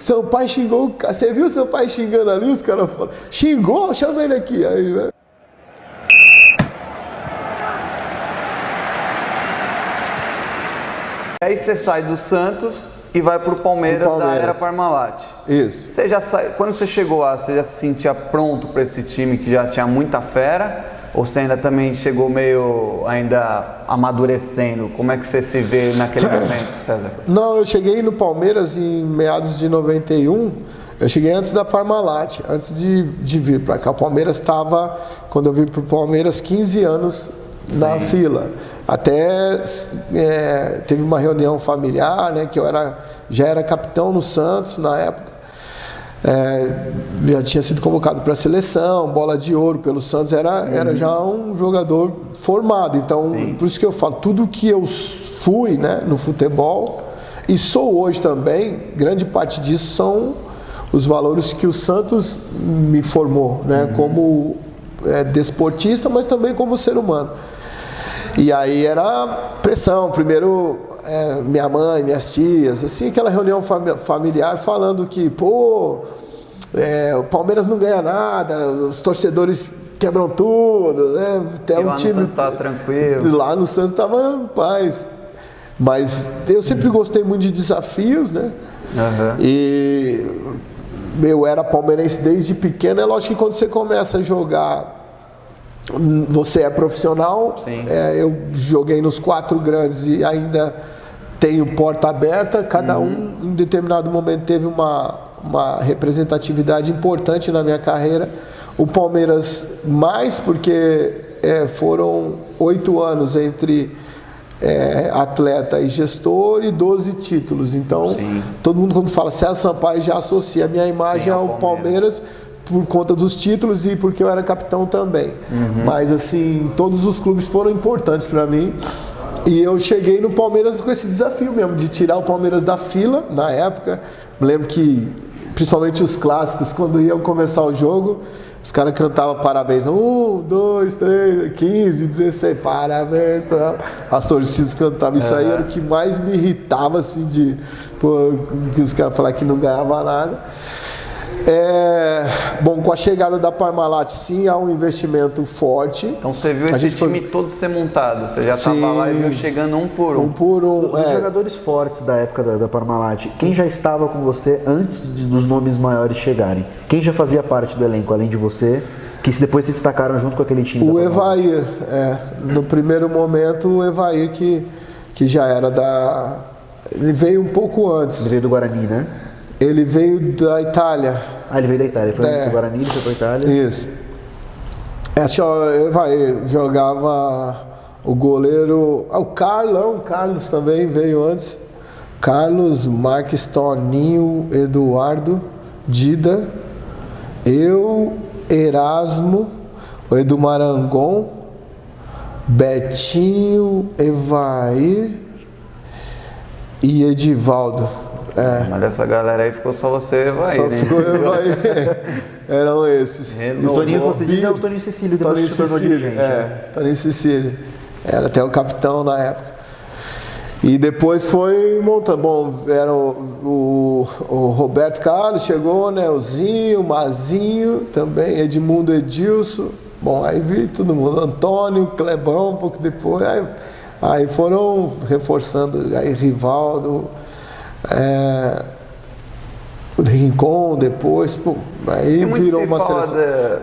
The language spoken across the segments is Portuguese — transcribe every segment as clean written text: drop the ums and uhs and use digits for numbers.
seu pai xingou, você viu seu pai xingando ali? Os caras falam, xingou? Chama ele aqui. Aí, né? Aí você sai do Santos e vai pro Palmeiras, da era Parmalat. Isso. Você já quando você chegou lá, você já se sentia pronto para esse time que já tinha muita fera? Ou você ainda também chegou meio ainda amadurecendo? Como é que você se vê naquele momento, César? Não, eu cheguei no Palmeiras em meados de 91. Eu cheguei antes da Parmalat, antes de vir para cá. O Palmeiras estava, quando eu vim para o Palmeiras, 15 anos na fila. Até teve uma reunião familiar, né, que eu já era capitão no Santos na época. Já tinha sido convocado para a seleção, bola de ouro pelo Santos, era já um jogador formado. Então, por isso que eu falo, tudo que eu fui, né, no futebol, e sou hoje também, grande parte disso são os valores que o Santos me formou, né, como desportista, mas também como ser humano. E aí era pressão, primeiro minha mãe, minhas tias, assim, aquela reunião familiar falando que, pô, o Palmeiras não ganha nada, os torcedores quebram tudo, né? Até e lá no Santos estava tranquilo. Lá no Santos estava em paz. Mas eu sempre gostei muito de desafios, né? E eu era palmeirense desde pequeno. É lógico que quando você começa a jogar, você é profissional. Eu joguei nos 4 grandes e ainda tenho porta aberta. Cada um, em determinado momento, teve uma representatividade importante na minha carreira. O Palmeiras mais, porque foram 8 anos entre atleta e gestor e 12 títulos. Então, todo mundo, quando fala César Sampaio, já associa a minha imagem ao Palmeiras por conta dos títulos e porque eu era capitão também. Mas assim, todos os clubes foram importantes para mim. E eu cheguei no Palmeiras com esse desafio mesmo, de tirar o Palmeiras da fila, na época. Me lembro que, principalmente os clássicos, quando iam começar o jogo, os caras cantavam parabéns. 1, 2, 3, 15, 16, parabéns. As torcidas cantavam. Isso aí era o que mais me irritava, assim, que os caras falavam que não ganhava nada. Bom, com a chegada da Parmalat, sim, há um investimento forte. Então você viu esse time todo ser montado, você já estava lá e viu chegando um por um. Os jogadores fortes da época da Parmalat, quem já estava com você antes dos nomes maiores chegarem? Quem já fazia parte do elenco, além de você, que depois se destacaram junto com aquele time? O Evair, no primeiro momento, o Evair que já era ele veio um pouco antes. Ele veio do Guarani, né? Ele veio da Itália. Ele veio da Itália, ele foi do Guarani, ele foi para a Itália. Isso. Jogava o goleiro. O Carlos também veio antes. Carlos, Marques, Toninho, Eduardo, Dida, eu, Erasmo, o Edu Marangon, Betinho, Evair e Edivaldo. Mas dessa galera aí ficou só você e Evair, só ficou Evair. Eram esses. O Toninho, você diz, é o Toninho Cecílio, depois se tornou dirigente. Toninho Cecílio. Era até o capitão na época. E depois foi montando. Bom, era o Roberto Carlos, chegou, né? O Zinho, o Mazinho também, Edmundo, Edilson. Bom, aí vi todo mundo. Antônio, Clebão, um pouco depois. Aí foram reforçando. Aí Rivaldo. O Rincon depois, aí virou uma seleção.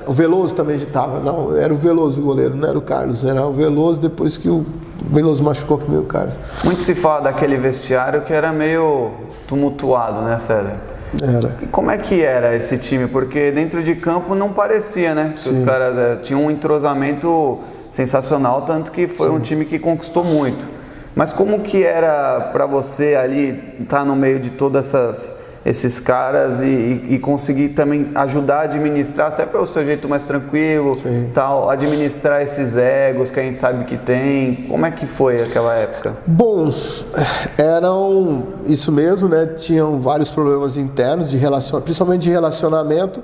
O Veloso também estava, não, era o Veloso o goleiro, não era o Carlos, era o Veloso, depois que o Veloso machucou que veio o Carlos. Muito se fala daquele vestiário que era meio tumultuado, né, César? Era. E como é que era esse time? Porque dentro de campo não parecia, né? Que os caras tinham um entrosamento sensacional, tanto que foi um time que conquistou muito. Mas como que era para você ali estar no meio de todas esses caras e conseguir também ajudar a administrar, até pelo seu jeito mais tranquilo, tal, administrar esses egos que a gente sabe que tem? Como é que foi aquela época? Bom, eram isso mesmo, né? Tinham vários problemas internos, principalmente de relacionamento.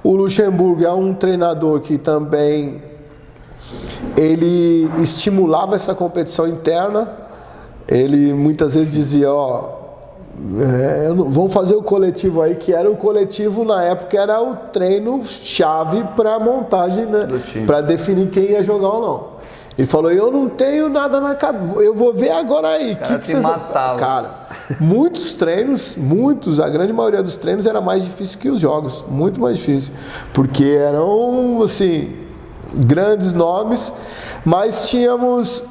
O Luxemburgo é um treinador que também ele estimulava essa competição interna. Ele muitas vezes dizia, vamos fazer o coletivo aí, que era o coletivo na época, era o treino chave para a montagem, né? Para definir quem ia jogar ou não. Ele falou, eu não tenho nada na cabeça, eu vou ver agora aí. Cara, te matava. Cara, muitos treinos, a grande maioria dos treinos era mais difícil que os jogos, muito mais difícil. Porque eram, assim, grandes nomes, mas tínhamos...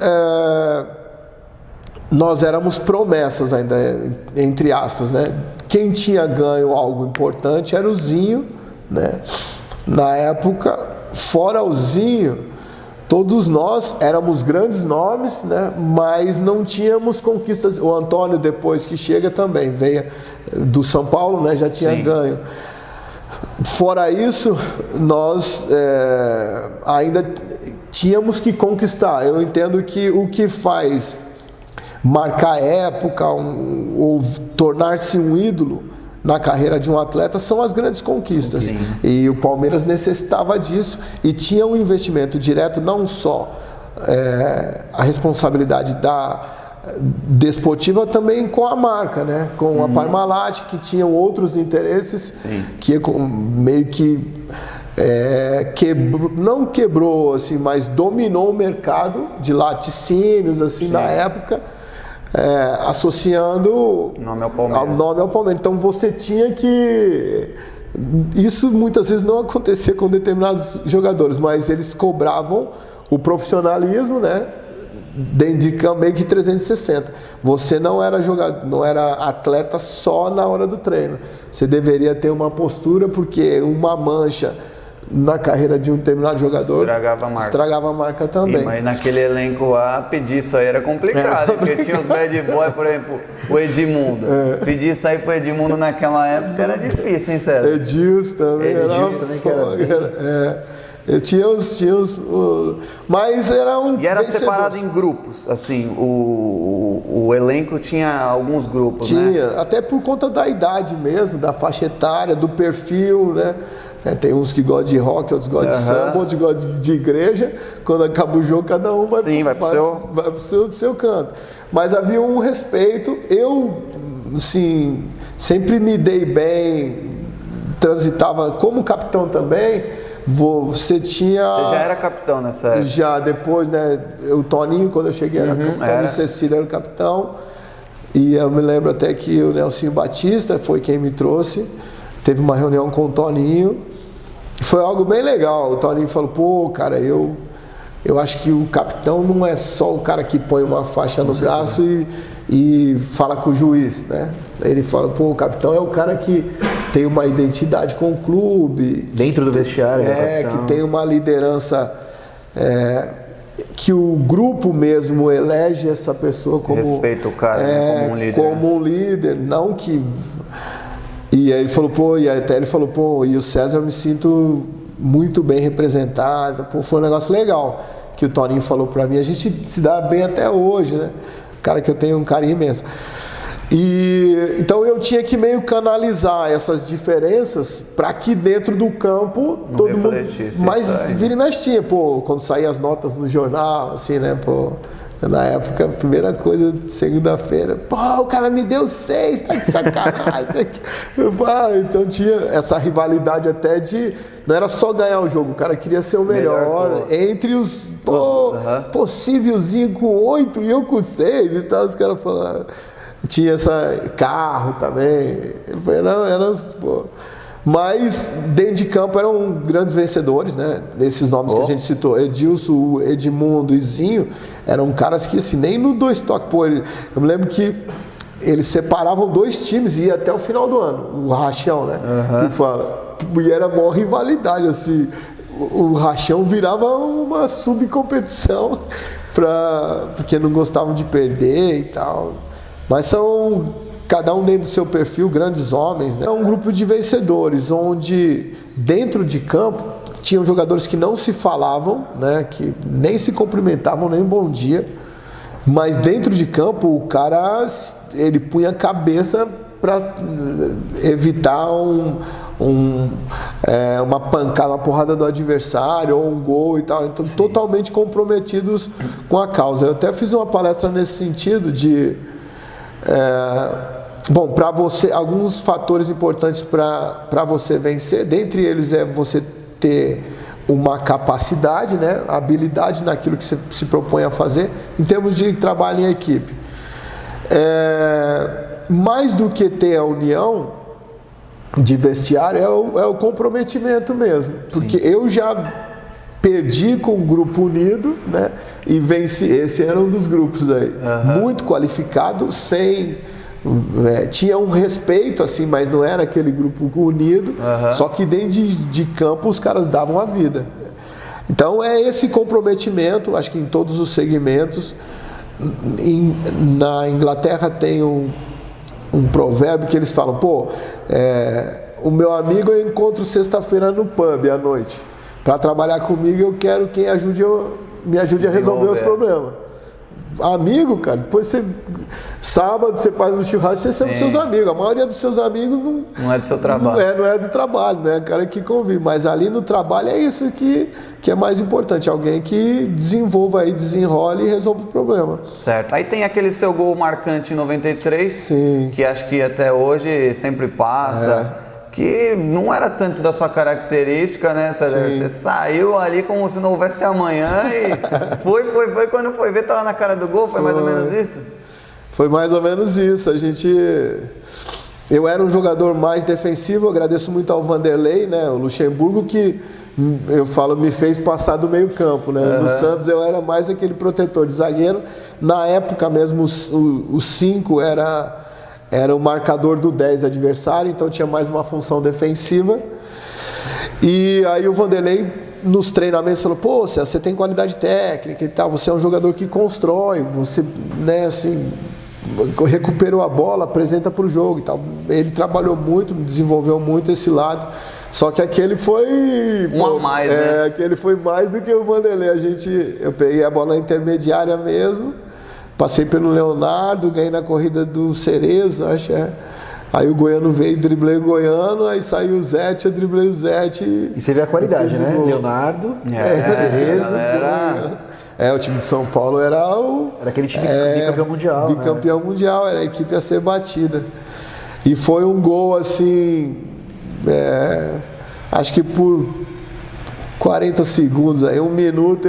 nós éramos promessas ainda, entre aspas, né? Quem tinha ganho algo importante era o Zinho, né? Na época, fora o Zinho, todos nós éramos grandes nomes, né? Mas não tínhamos conquistas. O Antônio, depois que chega, também veio do São Paulo, né? Já tinha ganho. Fora isso, nós ainda tínhamos que conquistar. Eu entendo que o que faz marcar época ou tornar-se um ídolo na carreira de um atleta são as grandes conquistas. Sim. E o Palmeiras necessitava disso e tinha um investimento direto, não só a responsabilidade desportiva, também com a marca, né? Com a Parmalat, que tinham outros interesses. Sim. Que meio que não quebrou assim, mas dominou o mercado de laticínios assim. Sim. Na época. Associando o nome ao Palmeiras. Então você tinha que... Isso muitas vezes não acontecia com determinados jogadores, mas eles cobravam o profissionalismo, né? Dentro de campo, meio que 360. Você não era jogador, não era atleta só na hora do treino. Você deveria ter uma postura, porque uma mancha na carreira de um determinado jogador estragava a marca também. Mas naquele elenco lá, pedir isso aí era complicado, porque tinha os bad boy, por exemplo, o Edmundo. Pedir isso aí pro Edmundo naquela época era difícil, hein, César? Edilson também tinha os mas era um... E era separado em grupos, assim, o elenco tinha alguns grupos, tinha, né? Até por conta da idade mesmo, da faixa etária, do perfil, né? Tem uns que gostam de rock, outros gostam de samba, outros gostam de igreja. Quando acaba o jogo, cada um vai pro seu canto. Mas havia um respeito. Eu, assim, sempre me dei bem, transitava como capitão também. Você já era capitão nessa época? Já, depois, né? O Toninho, quando eu cheguei, era capitão. O Cecílio era o capitão. E eu me lembro até que o Nelsinho Batista foi quem me trouxe. Teve uma reunião com o Toninho. Foi algo bem legal. O Toninho falou, pô, cara, eu acho que o capitão não é só o cara que põe uma faixa no braço e fala com o juiz, né? Ele fala, pô, o capitão é o cara que tem uma identidade com o clube. Dentro do vestiário. Que tem uma liderança, que o grupo mesmo elege essa pessoa como... Respeita o cara, né, como um líder. Como um líder, não que... E aí ele falou, e o César, eu me sinto muito bem representado. Pô, foi um negócio legal que o Toninho falou pra mim. A gente se dá bem até hoje, né? Cara que eu tenho um carinho imenso. E então eu tinha que meio canalizar essas diferenças para que dentro do campo não todo mundo... Mas vira e mexe tinha, pô, quando saíam as notas no jornal, assim, né, pô... Na época, a primeira coisa, segunda-feira, pô, o cara me deu 6, tá de sacanagem. Então tinha essa rivalidade até de... Não era só ganhar o jogo, o cara queria ser o melhor entre os possívelzinho com 8 e eu com 6 e tal. Os caras falaram... Tinha carro também. Mas dentro de campo eram grandes vencedores, né? Esses nomes que a gente citou, Edilson, Edmundo e Zinho, eram caras que assim, nem no 2 toques, eu me lembro que eles separavam 2 times e ia até o final do ano, o rachão, né? Que fala, e era a maior rivalidade, assim, o rachão virava uma subcompetição porque não gostavam de perder e tal. Mas são... Cada um dentro do seu perfil, grandes homens, né? É um grupo de vencedores, onde dentro de campo tinham jogadores que não se falavam, né? Que nem se cumprimentavam, nem bom dia. Mas dentro de campo, o cara, ele punha a cabeça para evitar uma pancada, uma porrada do adversário, ou um gol e tal. Então, totalmente comprometidos com a causa. Eu até fiz uma palestra nesse sentido de... Bom, para você, alguns fatores importantes para você vencer, dentre eles é você ter uma capacidade, né, habilidade naquilo que você se propõe a fazer, em termos de trabalho em equipe. Mais do que ter a união de vestiário, é o comprometimento mesmo. Porque eu já perdi com um grupo unido, né, e venci. Esse era um dos grupos aí. Muito qualificado, tinha um respeito, assim, mas não era aquele grupo unido. Só que dentro de campo os caras davam a vida. Então é esse comprometimento, acho que em todos os segmentos. Na Inglaterra tem um provérbio que eles falam: o meu amigo eu encontro sexta-feira no pub à noite. Para trabalhar comigo eu quero quem me ajude a resolver os problemas. Amigo, cara, depois sábado você faz um churrasco, você chama seus amigos. A maioria dos seus amigos não é do seu trabalho. Não é do trabalho, né? Cara que convive. Mas ali no trabalho é isso que é mais importante. Alguém que desenvolva aí, desenrole e resolva o problema. Certo. Aí tem aquele seu gol marcante em 93, Sim. Que acho que até hoje sempre passa. Que não era tanto da sua característica, né? Você saiu ali como se não houvesse amanhã e foi. Quando foi ver, tava na cara do gol, foi mais ou menos isso? Foi mais ou menos isso. Eu era um jogador mais defensivo, eu agradeço muito ao Vanderlei, né? O Luxemburgo, que eu falo, me fez passar do meio campo, né? No Santos eu era mais aquele protetor de zagueiro. Na época mesmo, o 5 era o marcador do 10 adversário, então tinha mais uma função defensiva. E aí o Vanderlei, nos treinamentos, falou: você tem qualidade técnica e tal, você é um jogador que constrói, você, né, assim, recuperou a bola, apresenta para o jogo e tal. Ele trabalhou muito, desenvolveu muito esse lado. Só que aquele foi... a mais, né? Aquele foi mais do que o Vanderlei. Eu peguei a bola intermediária mesmo, passei pelo Leonardo, ganhei na corrida do Cerezo, acho. Aí o Goiano veio, driblei o Goiano, aí saiu o Zete, eu driblei o Zete. E você vê a qualidade, né? Leonardo, Cerezo, o time de São Paulo era aquele time bicampeão mundial. Bicampeão mundial, era a equipe a ser batida. E foi um gol assim, acho que por 40 segundos, aí, 1 minuto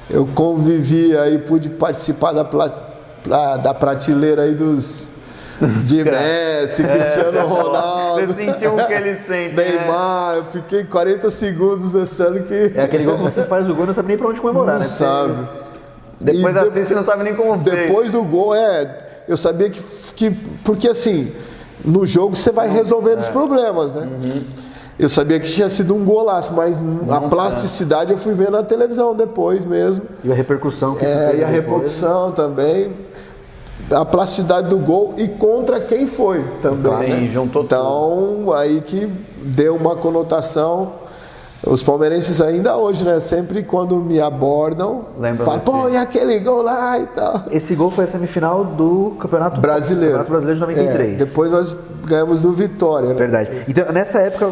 eu convivi aí, pude participar da prateleira aí de Messi, Cristiano Ronaldo. Você sentiu o que ele sente, Neymar, eu fiquei 40 segundos achando que... É aquele gol que você faz o gol e não sabe nem pra onde comemorar, não né? Sabe. Depois assiste e não sabe nem como fez. Depois do gol, eu sabia que... Porque assim, no jogo você vai resolvendo os problemas, né? Eu sabia que tinha sido um golaço, mas a plasticidade eu fui ver na televisão depois mesmo. E a repercussão que isso teve e a repercussão também. A plasticidade do gol e contra quem foi também. Sim, né? juntou tudo. Aí que deu uma conotação. Os palmeirenses ainda hoje, né? Sempre quando me abordam, falam, e aquele gol lá e tal. Esse gol foi a semifinal do Campeonato Brasileiro. Campeonato Brasileiro de 93. Depois nós ganhamos do Vitória. Né? Verdade. Então, nessa época,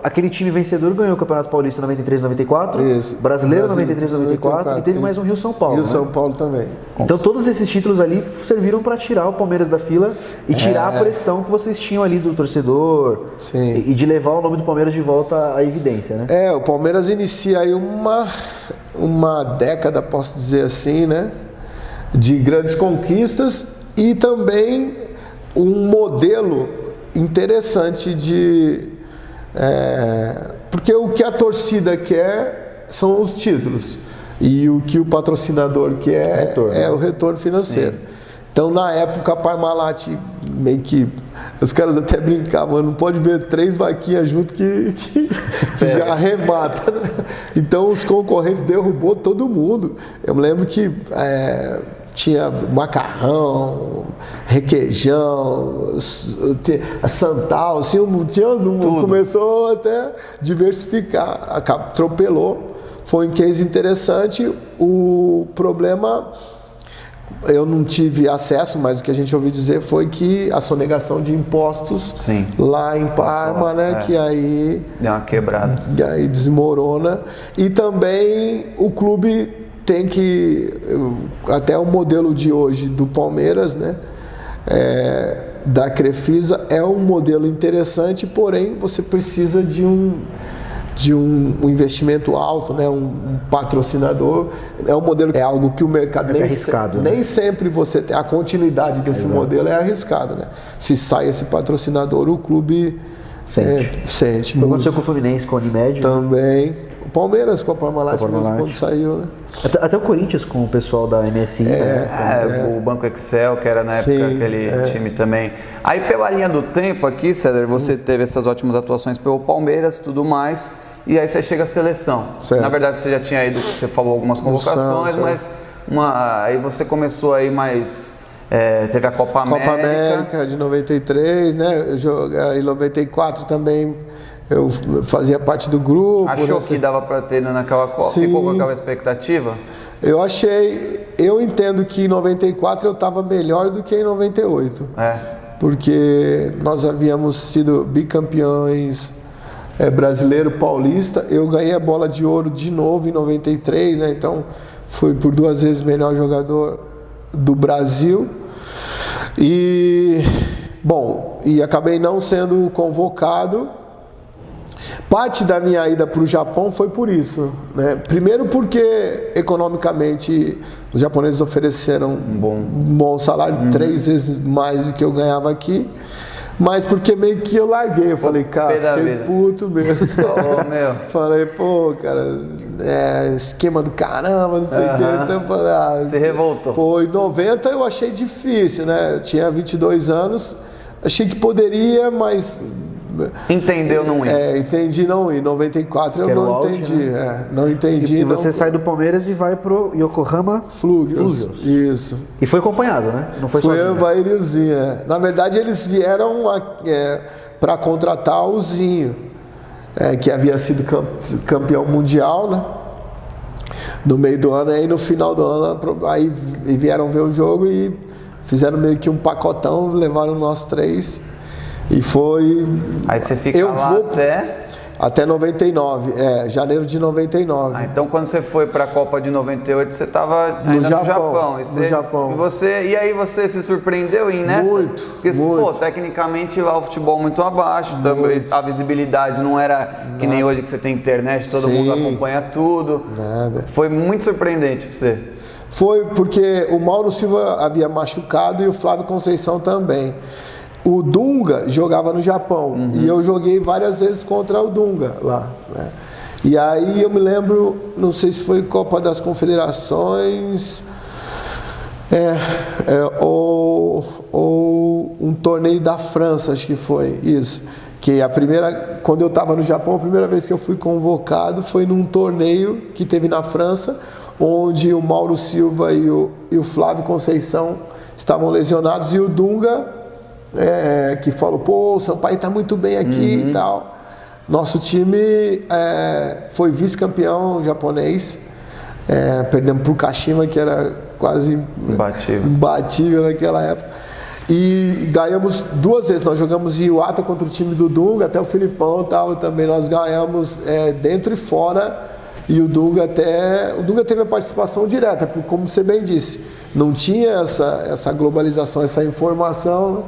aquele time vencedor ganhou o Campeonato Paulista 93, 94, Isso. Brasileiro 93, 94 e teve mais um Rio-São Paulo. Rio-São Paulo também. Então todos esses títulos ali serviram para tirar o Palmeiras da fila e tirar a pressão que vocês tinham ali do torcedor. Sim. E de levar o nome do Palmeiras de volta à evidência, né? O Palmeiras inicia aí uma década, posso dizer assim, né? De grandes conquistas e também um modelo interessante porque o que a torcida quer são os títulos e o que o patrocinador quer é o retorno financeiro. Sim. Então, na época, a Parmalat meio que os caras até brincavam, não pode ver 3 vaquinhas junto que já arremata, né? Então, os concorrentes derrubou todo mundo. Eu me lembro que tinha macarrão, requeijão, santal, assim, começou até a diversificar, atropelou. Foi um case interessante. O problema, eu não tive acesso, mas o que a gente ouviu dizer foi que a sonegação de impostos lá em Parma, né, que aí deu uma quebrada, e aí desmorona. E também o clube tem que, até o modelo de hoje do Palmeiras, né, da Crefisa é um modelo interessante, porém você precisa de um investimento alto, né? Um patrocinador. É um modelo, é algo que o mercado nem sempre você tem a continuidade desse modelo, é arriscado, né? Se sai esse patrocinador, o clube sente muito. Aconteceu com o Fluminense, com a Unimed também. O Palmeiras com a Parmalat mesmo quando saiu, né? Até o Corinthians com o pessoal da MSI. O Banco Excel, que era na época aquele time também. Aí pela linha do tempo aqui, César, você teve essas ótimas atuações pelo Palmeiras e tudo mais, e aí você chega à seleção. Certo. Na verdade você já tinha ido, você falou algumas convocações, mas aí você começou aí mais... teve a Copa América de 93, né? Em 94 também eu fazia parte do grupo. Achou que dava para ter naquela Copa? Sim. Ficou com aquela expectativa? Eu entendo que em 94 eu estava melhor do que em 98. Porque nós havíamos sido bicampeões brasileiro, paulista. Eu ganhei a bola de ouro de novo em 93, né? Então fui por 2 vezes melhor jogador do Brasil. E acabei não sendo convocado. Parte da minha ida para o Japão foi por isso, né? Primeiro porque economicamente os japoneses ofereceram um bom salário, 3 vezes mais do que eu ganhava aqui, mas porque meio que eu larguei, eu falei, cara, fiquei puto mesmo. Falei, pô, cara, esquema do caramba, não sei o que, então eu falei, você revoltou. Pô, em 90 eu achei difícil, né? Eu tinha 22 anos, achei que poderia, mas... Entendeu não ir? Entendi não ir. Em 94 eu não entendi. Né? Não entendi. E você sai do Palmeiras e vai pro Yokohama Flugels. Isso. E foi acompanhado, né? Não foi sozinho. Foi o Vairizinho. Na verdade, eles vieram para contratar o Zinho, que havia sido campeão mundial, né? No meio do ano, aí no final do ano, aí vieram ver o jogo e fizeram meio que um pacotão, levaram nós 3. E foi... Aí você fica lá até 99, janeiro de 99. Então quando você foi para a Copa de 98, você estava ainda no Japão. E aí você se surpreendeu em nessa? Muito. Porque, pô, tecnicamente lá o futebol muito abaixo, também a visibilidade não era que nem hoje que você tem internet, todo mundo acompanha tudo. Foi muito surpreendente para você. Foi porque o Mauro Silva havia machucado e o Flávio Conceição também. O Dunga jogava no Japão e eu joguei várias vezes contra o Dunga lá, né? E aí eu me lembro, não sei se foi Copa das Confederações ou um torneio da França, acho que foi isso. Que quando eu estava no Japão, a primeira vez que eu fui convocado foi num torneio que teve na França, onde o Mauro Silva e o Flávio Conceição estavam lesionados e o Dunga que falou, pô, o Sampaio está muito bem aqui e tal. Nosso time foi vice-campeão japonês, perdemos para o Kashima, que era quase imbatível naquela época, e ganhamos 2 vezes. Nós jogamos em Iwata contra o time do Dunga, até o Filipão tal, também nós ganhamos dentro e fora, e o Dunga teve a participação direta, porque, como você bem disse, não tinha essa globalização, essa informação, né?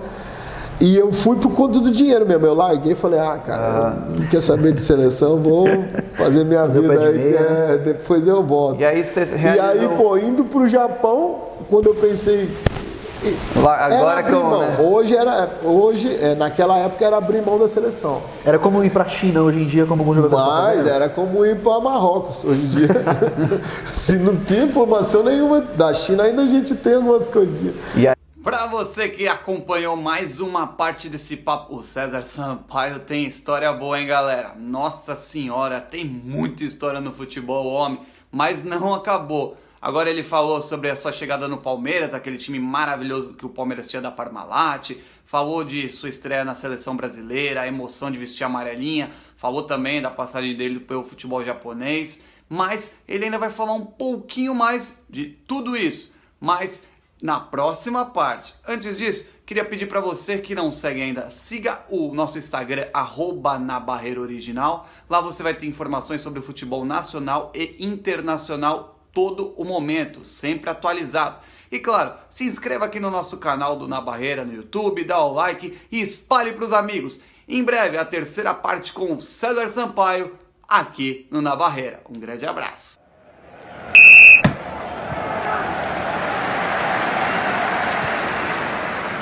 E eu fui por conta do dinheiro mesmo. Eu larguei e falei, cara, não quer saber de seleção, vou fazer minha vida aí, depois eu volto. E aí você realizou... E aí, pô, indo pro Japão, quando eu pensei... Agora que eu... Hoje, naquela época, era abrir mão da seleção. Era como ir pra China hoje em dia, como algum jogador. Mas era como ir para Marrocos hoje em dia. Se não tinha informação nenhuma da China, ainda a gente tem algumas coisinhas. E aí... Para você que acompanhou mais uma parte desse papo, o César Sampaio tem história boa, hein, galera? Nossa senhora, tem muita história no futebol, homem, mas não acabou. Agora ele falou sobre a sua chegada no Palmeiras, aquele time maravilhoso que o Palmeiras tinha da Parmalat, falou de sua estreia na seleção brasileira, a emoção de vestir a amarelinha, falou também da passagem dele pelo futebol japonês, mas ele ainda vai falar um pouquinho mais de tudo isso, mas na próxima parte. Antes disso, queria pedir para você que não segue ainda, siga o nosso Instagram, @nabarreiraoriginal. Lá você vai ter informações sobre o futebol nacional e internacional todo o momento, sempre atualizado. E claro, se inscreva aqui no nosso canal do Na Barreira no YouTube, dá o like e espalhe para os amigos. Em breve a terceira parte com o César Sampaio aqui no Na Barreira. Um grande abraço.